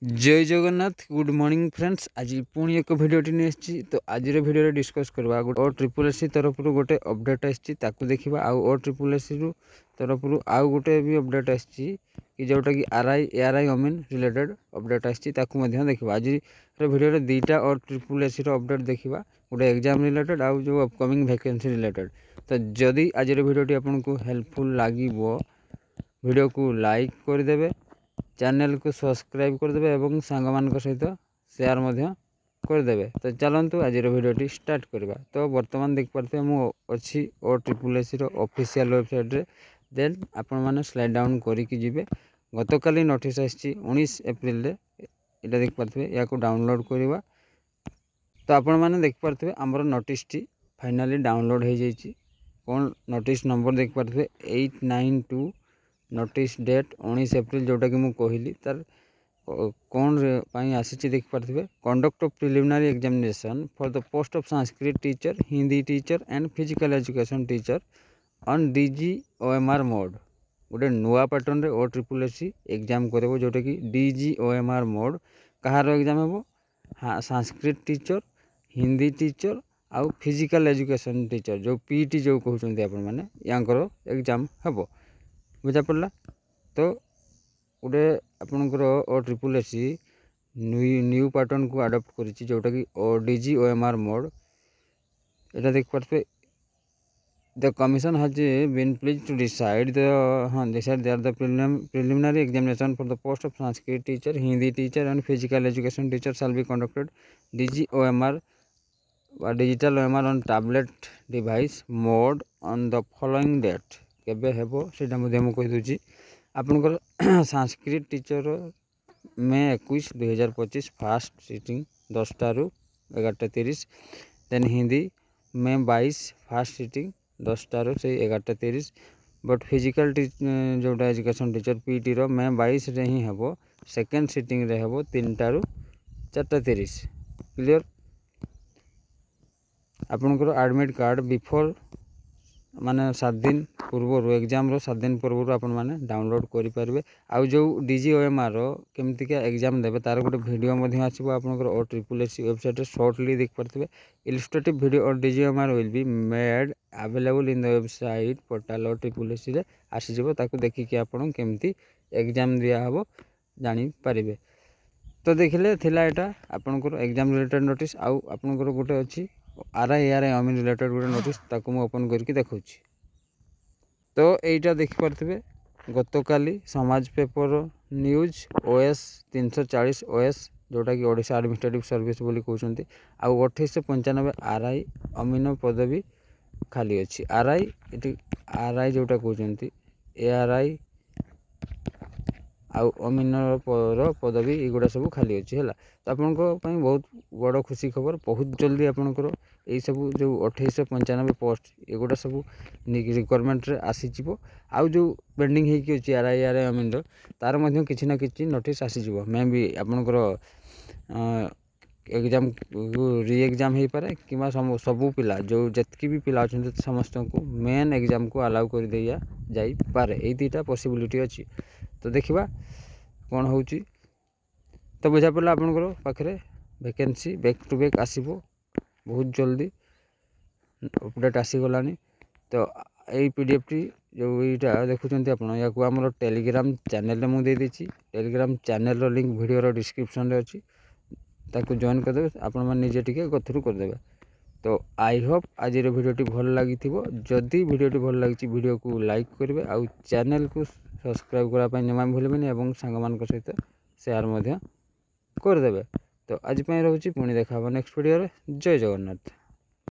जय Jagannath good morning friends. आज पुणी एक भिडियोटी नहीं तो आज भिडियो डिस्कस करवा ओ ट्रिपल एस तरफ गोटे अपडेट आसी देखा आउ ओ ट्रिपल एस तरफ आउ गोटे भी अपडेट आसी कि जोटा कि आर आई अमीन रिलेटेड अपडेट आसी देखा आज भिडियो दुईटा और ट्रिपल एस अपडेट देखा गोटे एग्जाम रिलेटेड आउ जो अपकमिंग वैकेंसी रिलेटेड। तो जदि आज भिडियोटी आपको हेल्पफुल लगे वीडियो को लाइक करदे, चैनल को सब्सक्राइब करदे और सांग सहित शेयर करदे। तो चलतु आज भिडियोटी स्टार्ट करवा। तो बर्तमान देख पारे मुझे ओ ट्रिपल एस ऑफिशियल वेबसाइट रे देन आपण मैंने स्लाइड डाउन करके गतकाली नोटिस आसी 19 एप्रिल रे इटा देख पारे या डाउनलोड करवा। तो आपण मैंने देख पारे आमर नोटिस टी फाइनाली डाउनलोड हो जाइए। कौन नोटिस नंबर देख पारे 892 नोटिस डेट 19 एप्रिल जोटा कि मुझे कहली तार कौन आसी देख पारे conduct of preliminary examination for the post of Sanskrit teacher, Hindi teacher and physical education teacher on DGOMR mode. गोटे नुआ पैटर्न रे ओ ट्रिपल एस एग्जाम कर जोटा कि DGOMR मोड कहार एग्जाम हे। हाँ, संस्कृत टीचर, हिंदी टीचर आउ फिजिकल एजुकेशन टीचर जो PET जो कहते आपण मैंने यांकर एग्जाम हे। बुझा पड़ा। तो गोटे आपणकर O triple S new pattern को अडप्ट करी जोटा कि DGOMR मोड। यहाँ देख पारे the commission has been pleased to decide the preliminary examination for the post of Sanskrit teacher, Hindi teacher and physical education teacher shall be conducted DGOMR digital OMR on tablet device mode on the following date केबे हेबो सेटा मध्ये मु कहि दोची। आपनकर Sanskrit teacher May 21 2025 first seating 10 टारू 11:30। Then Hindi मे 22 fast seating 10 टारू से 11:30। But physical जोटा एजुकेशन टीचर PET रो मे 22 रे ही हेबो, सेकेंड सीटिंग रे हेबो 3 टारू 4:30। क्लियर। आपनकर एडमिट कार्ड बिफोर माने 7 दिन पूर्व एग्जाम रो 7 दिन पूर्व आपण माने डाउनलोड करि परबे। आउ जो DGOMR रो केमतिका एग्जाम देबे तार गोटे वीडियो मध्ये आसीबो आपनकर ओ ट्रिपल एस वेबसाइट रे शॉर्टली देख परथिबे। इलस्ट्रेटिव वीडियो और DGOMR will be made available in the website portal O triple S रे आसी जेबो। ताकू देखि कि आपण केमति एग्जाम दिया हबो जानि परिबे। तो देखिले थिला एटा आपनकर एग्जाम रिलेटेड नोटिस आउ आपनकर गोटे अछि आरआई अमीन रिलेटेड गोटे नोटिस ताकू मु ओपन करके देखौछि। तो यहीटा देखिपारे गतकाली समाज पेपर न्यूज OS 340 OS जोटा कि ओडिशा एडमिनिस्ट्रेटिव सर्विस बोली कहते। आउ 2895 आरआई अमीन पदवी खाली अच्छी। आरआई जोटा कहते ARI आउ अमीन पदवी युवा सब खाली अच्छी है। तो आपण बहुत बड़ खुशी खबर, बहुत जल्दी आपंकर यही सब जो 2895 पोस्ट एगुड़ा सब रिक्वायरमेंट रे आसीजिवो। आउ जो पेंडिंग होगी अच्छी आरआई अमीन तार मध्य किसी ना किसी नोटिस आसीजिवो। मे भी आपंकर एग्जाम री एग्जाम हो पारे कि सबू पिला जो जतकी भी पिला अच्छा समस्त को मेन एग्जाम को अलाउ कर दिया जाई पारे। यही दुईटा पॉसिबिलिटी अच्छी। तो देखा कौन हो। तो बुझा पड़ा आपंकर पाखे वैकेंसी बैक टू बैक आसो बहुत जल्दी अपडेट आसीगला। तो यही PDF टी जो यहाँ देखुं आप आम टेलीग्राम चैनल में मुझे Telegram channel link video description रे अच्छी, ताकू जॉइन करदे आपण मैंने निजे टिके गथरू करदे। तो आई होप आज भिडियोटी भल लगी। जदि भिडियोटी भल लगी वीडियो को लाइक करेंगे आउ चैनल को सब्सक्राइब करने जमा भूलें और सांग सहित शेयर करदे। तो आज रोचे पुणी देखा नेक्स्ट वीडियो। जय जगन्नाथ।